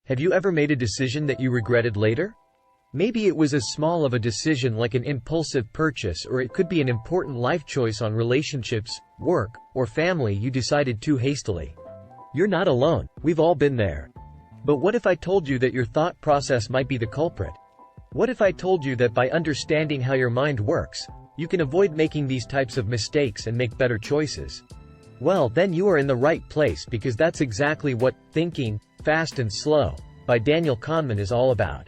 Have you ever made a decision that you regretted later? Maybe it was as small of a decision like an impulsive purchase, or it could be an important life choice on relationships, work, or family you decided too hastily. You're not alone, we've all been there. But what if I told you that your thought process might be the culprit? What if I told you that by understanding how your mind works, you can avoid making these types of mistakes and make better choices? Well, then you are in the right place, because that's exactly what Thinking, Fast and Slow by Daniel Kahneman is all about.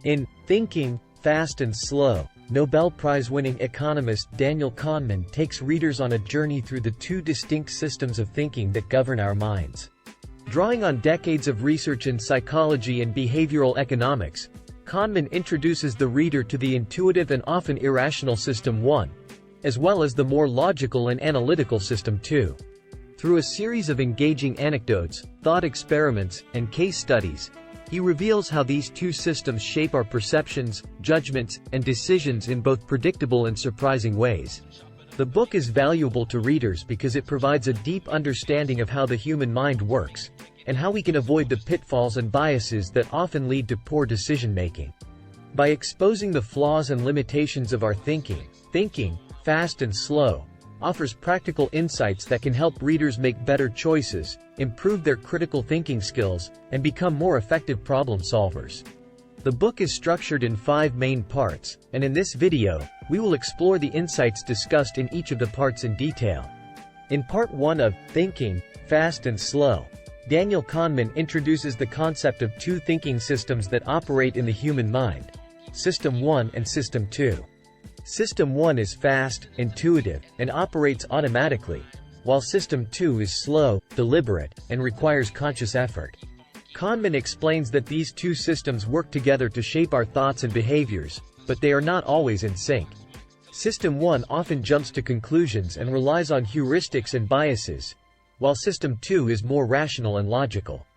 In Thinking, Fast and Slow, Nobel Prize-winning economist Daniel Kahneman takes readers on a journey through the two distinct systems of thinking that govern our minds. Drawing on decades of research in psychology and behavioral economics, Kahneman introduces the reader to the intuitive and often irrational System 1, as well as the more logical and analytical System 2. Through a series of engaging anecdotes, thought experiments, and case studies, he reveals how these two systems shape our perceptions, judgments, and decisions in both predictable and surprising ways. The book is valuable to readers because it provides a deep understanding of how the human mind works, and how we can avoid the pitfalls and biases that often lead to poor decision-making. By exposing the flaws and limitations of our thinking, Thinking, Fast and Slow offers practical insights that can help readers make better choices, improve their critical thinking skills, and become more effective problem solvers. The book is structured in 5 main parts, and in this video, we will explore the insights discussed in each of the parts in detail. In Part 1 of Thinking, Fast and Slow, Daniel Kahneman introduces the concept of two thinking systems that operate in the human mind: System 1 and System 2. System 1 is fast, intuitive, and operates automatically, while System 2 is slow, deliberate, and requires conscious effort. Kahneman explains that these two systems work together to shape our thoughts and behaviors, but they are not always in sync. System 1 often jumps to conclusions and relies on heuristics and biases, while System 2 is more rational and logical.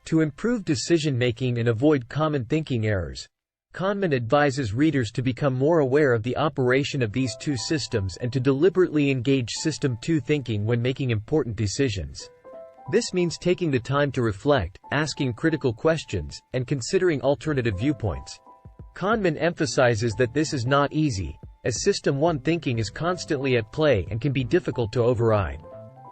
To improve decision-making and avoid common thinking errors, Kahneman advises readers to become more aware of the operation of these two systems and to deliberately engage System 2 thinking when making important decisions. This means taking the time to reflect, asking critical questions, and considering alternative viewpoints. Kahneman emphasizes that this is not easy, as System 1 thinking is constantly at play and can be difficult to override.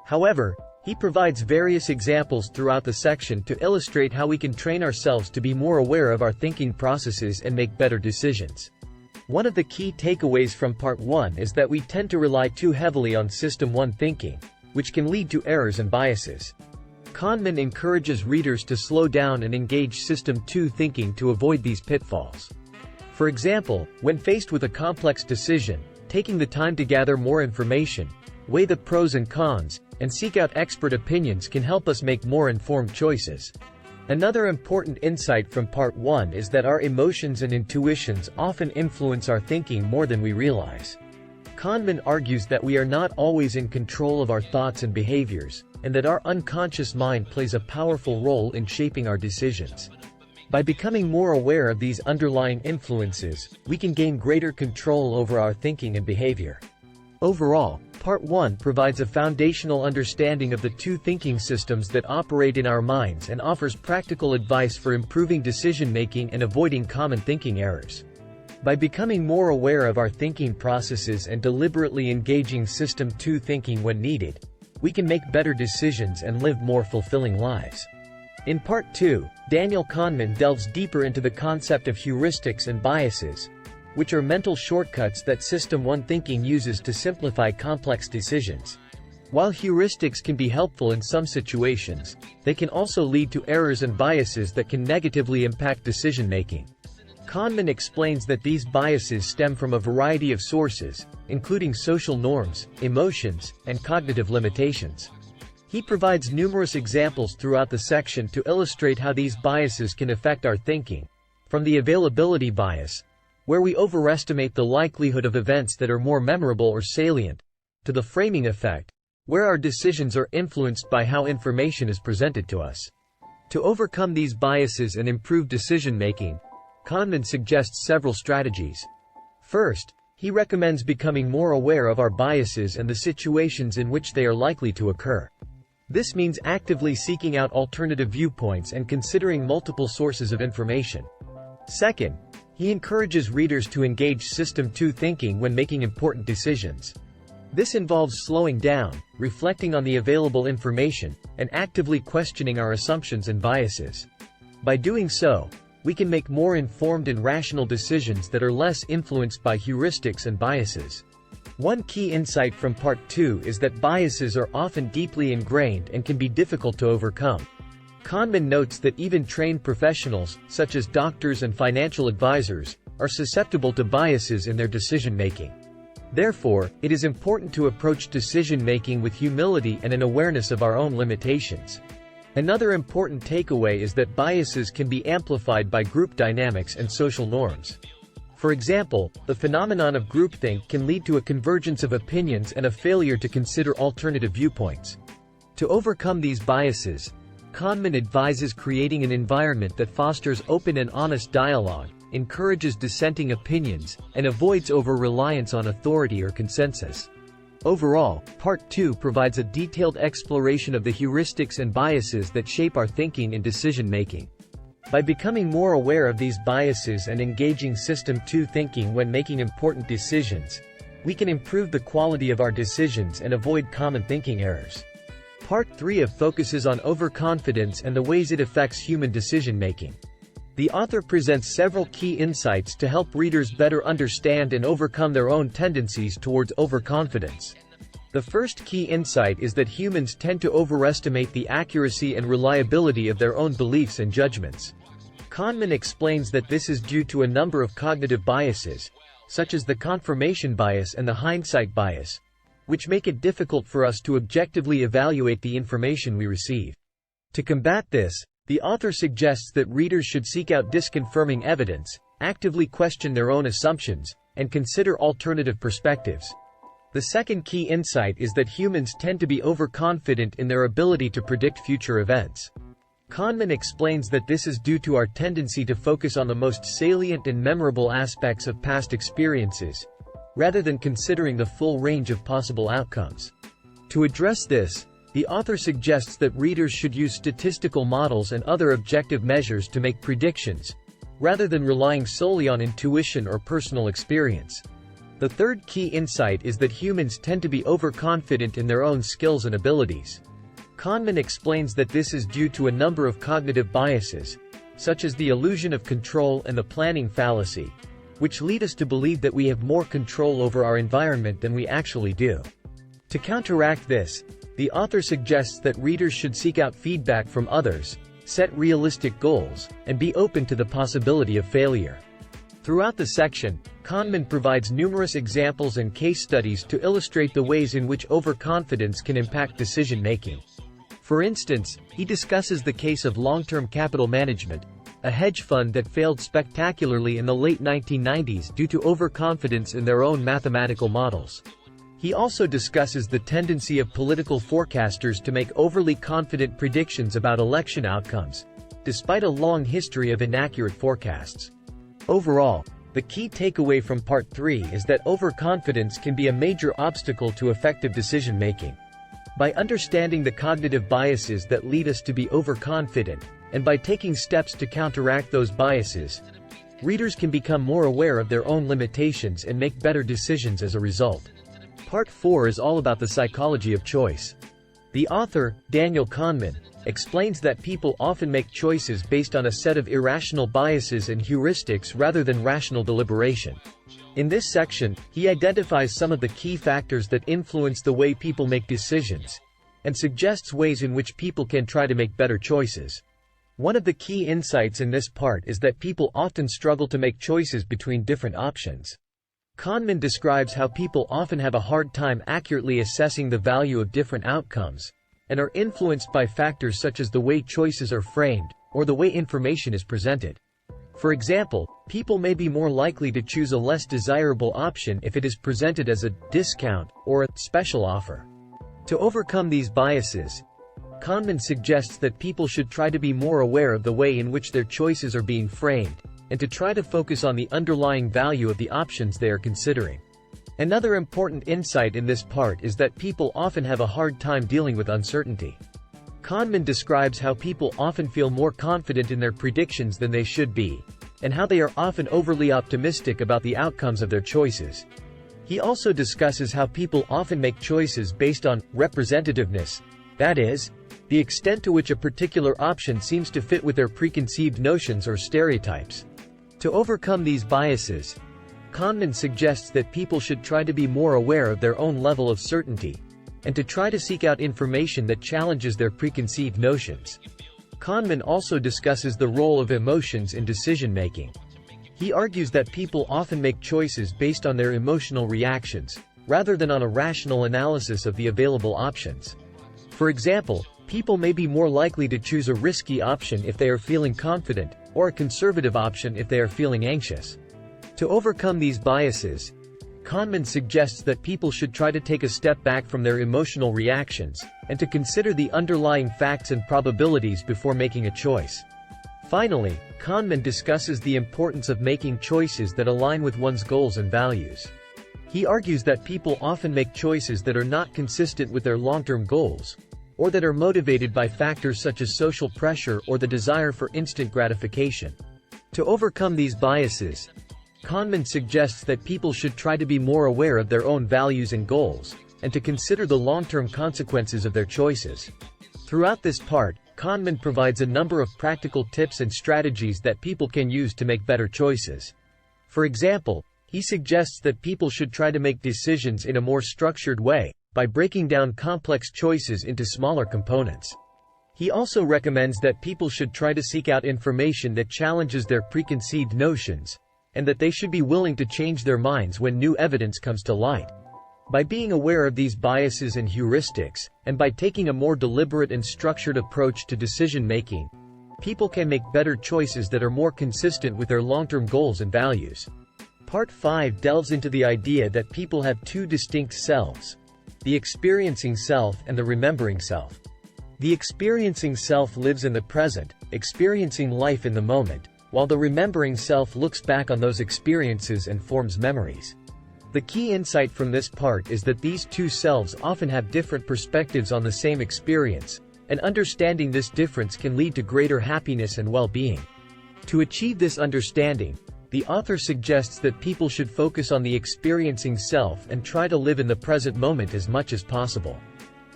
However, he provides various examples throughout the section to illustrate how we can train ourselves to be more aware of our thinking processes and make better decisions. One of the key takeaways from Part 1 is that we tend to rely too heavily on System 1 thinking, which can lead to errors and biases. Kahneman encourages readers to slow down and engage System 2 thinking to avoid these pitfalls. For example, when faced with a complex decision, taking the time to gather more information, weigh the pros and cons, and seek out expert opinions can help us make more informed choices. Another important insight from Part 1 is that our emotions and intuitions often influence our thinking more than we realize. Kahneman argues that we are not always in control of our thoughts and behaviors, and that our unconscious mind plays a powerful role in shaping our decisions. By becoming more aware of these underlying influences, we can gain greater control over our thinking and behavior. Overall, Part 1 provides a foundational understanding of the two thinking systems that operate in our minds and offers practical advice for improving decision-making and avoiding common thinking errors. By becoming more aware of our thinking processes and deliberately engaging System 2 thinking when needed, we can make better decisions and live more fulfilling lives. In Part 2, Daniel Kahneman delves deeper into the concept of heuristics and biases, which are mental shortcuts that System 1 thinking uses to simplify complex decisions. While heuristics can be helpful in some situations, they can also lead to errors and biases that can negatively impact decision-making. Kahneman explains that these biases stem from a variety of sources, including social norms, emotions, and cognitive limitations. He provides numerous examples throughout the section to illustrate how these biases can affect our thinking, from the availability bias, where we overestimate the likelihood of events that are more memorable or salient, to the framing effect, where our decisions are influenced by how information is presented to us. To overcome these biases and improve decision-making, Kahneman suggests several strategies. First, he recommends becoming more aware of our biases and the situations in which they are likely to occur. This means actively seeking out alternative viewpoints and considering multiple sources of information. Second, he encourages readers to engage System 2 thinking when making important decisions. This involves slowing down, reflecting on the available information, and actively questioning our assumptions and biases. By doing so, we can make more informed and rational decisions that are less influenced by heuristics and biases. One key insight from Part 2 is that biases are often deeply ingrained and can be difficult to overcome. Kahneman notes that even trained professionals, such as doctors and financial advisors, are susceptible to biases in their decision-making. Therefore, it is important to approach decision-making with humility and an awareness of our own limitations. Another important takeaway is that biases can be amplified by group dynamics and social norms. For example, the phenomenon of groupthink can lead to a convergence of opinions and a failure to consider alternative viewpoints. To overcome these biases, Kahneman advises creating an environment that fosters open and honest dialogue, encourages dissenting opinions, and avoids over-reliance on authority or consensus. Overall, Part 2 provides a detailed exploration of the heuristics and biases that shape our thinking and decision-making. By becoming more aware of these biases and engaging System 2 thinking when making important decisions, we can improve the quality of our decisions and avoid common thinking errors. Part 3 focuses on overconfidence and the ways it affects human decision-making. The author presents several key insights to help readers better understand and overcome their own tendencies towards overconfidence. The first key insight is that humans tend to overestimate the accuracy and reliability of their own beliefs and judgments. Kahneman explains that this is due to a number of cognitive biases, such as the confirmation bias and the hindsight bias, which make it difficult for us to objectively evaluate the information we receive. To combat this, the author suggests that readers should seek out disconfirming evidence, actively question their own assumptions, and consider alternative perspectives. The second key insight is that humans tend to be overconfident in their ability to predict future events. Kahneman explains that this is due to our tendency to focus on the most salient and memorable aspects of past experiences, rather than considering the full range of possible outcomes. To address this, the author suggests that readers should use statistical models and other objective measures to make predictions, rather than relying solely on intuition or personal experience. The third key insight is that humans tend to be overconfident in their own skills and abilities. Kahneman explains that this is due to a number of cognitive biases, such as the illusion of control and the planning fallacy, which lead us to believe that we have more control over our environment than we actually do. To counteract this, the author suggests that readers should seek out feedback from others, set realistic goals, and be open to the possibility of failure. Throughout the section, Kahneman provides numerous examples and case studies to illustrate the ways in which overconfidence can impact decision-making. For instance, he discusses the case of long-term capital management, a hedge fund that failed spectacularly in the late 1990s due to overconfidence in their own mathematical models. He also discusses the tendency of political forecasters to make overly confident predictions about election outcomes, despite a long history of inaccurate forecasts. Overall, the key takeaway from Part 3 is that overconfidence can be a major obstacle to effective decision-making. By understanding the cognitive biases that lead us to be overconfident, and by taking steps to counteract those biases, readers can become more aware of their own limitations and make better decisions as a result. Part 4 is all about the psychology of choice. The author, Daniel Kahneman, explains that people often make choices based on a set of irrational biases and heuristics rather than rational deliberation. In this section, he identifies some of the key factors that influence the way people make decisions, and suggests ways in which people can try to make better choices. One of the key insights in this part is that people often struggle to make choices between different options. Kahneman describes how people often have a hard time accurately assessing the value of different outcomes, and are influenced by factors such as the way choices are framed, or the way information is presented. For example, people may be more likely to choose a less desirable option if it is presented as a discount or a special offer. To overcome these biases, Kahneman suggests that people should try to be more aware of the way in which their choices are being framed, and to try to focus on the underlying value of the options they are considering. Another important insight in this part is that people often have a hard time dealing with uncertainty. Kahneman describes how people often feel more confident in their predictions than they should be, and how they are often overly optimistic about the outcomes of their choices. He also discusses how people often make choices based on representativeness, that is, the extent to which a particular option seems to fit with their preconceived notions or stereotypes. To overcome these biases, Kahneman suggests that people should try to be more aware of their own level of certainty, and to try to seek out information that challenges their preconceived notions. Kahneman also discusses the role of emotions in decision-making. He argues that people often make choices based on their emotional reactions, rather than on a rational analysis of the available options. For example, people may be more likely to choose a risky option if they are feeling confident, or a conservative option if they are feeling anxious. To overcome these biases, Kahneman suggests that people should try to take a step back from their emotional reactions, and to consider the underlying facts and probabilities before making a choice. Finally, Kahneman discusses the importance of making choices that align with one's goals and values. He argues that people often make choices that are not consistent with their long-term goals, or that are motivated by factors such as social pressure or the desire for instant gratification. To overcome these biases, Kahneman suggests that people should try to be more aware of their own values and goals, and to consider the long-term consequences of their choices. Throughout this part, Kahneman provides a number of practical tips and strategies that people can use to make better choices. For example, he suggests that people should try to make decisions in a more structured way, by breaking down complex choices into smaller components. He also recommends that people should try to seek out information that challenges their preconceived notions, and that they should be willing to change their minds when new evidence comes to light. By being aware of these biases and heuristics, and by taking a more deliberate and structured approach to decision-making, people can make better choices that are more consistent with their long-term goals and values. Part 5 delves into the idea that people have two distinct selves: the experiencing self and the remembering self. The experiencing self lives in the present, experiencing life in the moment, while the remembering self looks back on those experiences and forms memories. The key insight from this part is that these two selves often have different perspectives on the same experience, and understanding this difference can lead to greater happiness and well-being. To achieve this understanding, the author suggests that people should focus on the experiencing self and try to live in the present moment as much as possible.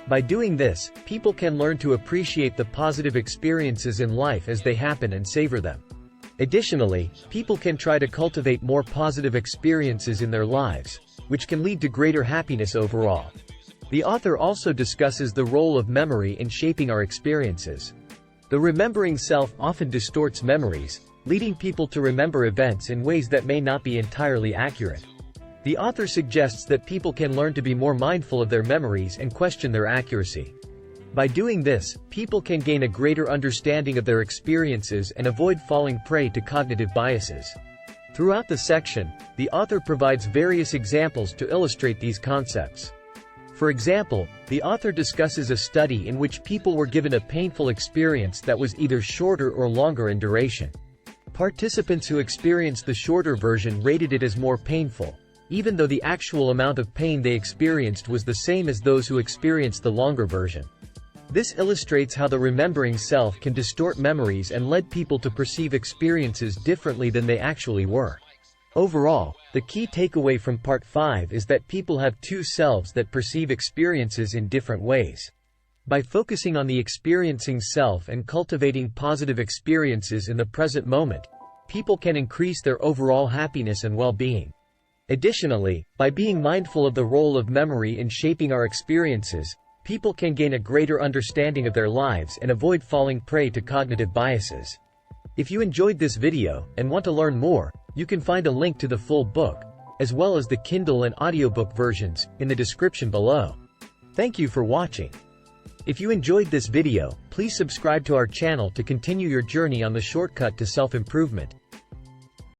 By doing this, people can learn to appreciate the positive experiences in life as they happen and savor them. Additionally, people can try to cultivate more positive experiences in their lives, which can lead to greater happiness overall. The author also discusses the role of memory in shaping our experiences. The remembering self often distorts memories, leading people to remember events in ways that may not be entirely accurate. The author suggests that people can learn to be more mindful of their memories and question their accuracy. By doing this, people can gain a greater understanding of their experiences and avoid falling prey to cognitive biases. Throughout the section, the author provides various examples to illustrate these concepts. For example, the author discusses a study in which people were given a painful experience that was either shorter or longer in duration. Participants who experienced the shorter version rated it as more painful, even though the actual amount of pain they experienced was the same as those who experienced the longer version. This illustrates how the remembering self can distort memories and lead people to perceive experiences differently than they actually were. Overall, the key takeaway from Part 5 is that people have two selves that perceive experiences in different ways. By focusing on the experiencing self and cultivating positive experiences in the present moment, people can increase their overall happiness and well-being. Additionally, by being mindful of the role of memory in shaping our experiences, people can gain a greater understanding of their lives and avoid falling prey to cognitive biases. If you enjoyed this video and want to learn more, you can find a link to the full book, as well as the Kindle and audiobook versions, in the description below. Thank you for watching. If you enjoyed this video, please subscribe to our channel to continue your journey on the shortcut to self-improvement.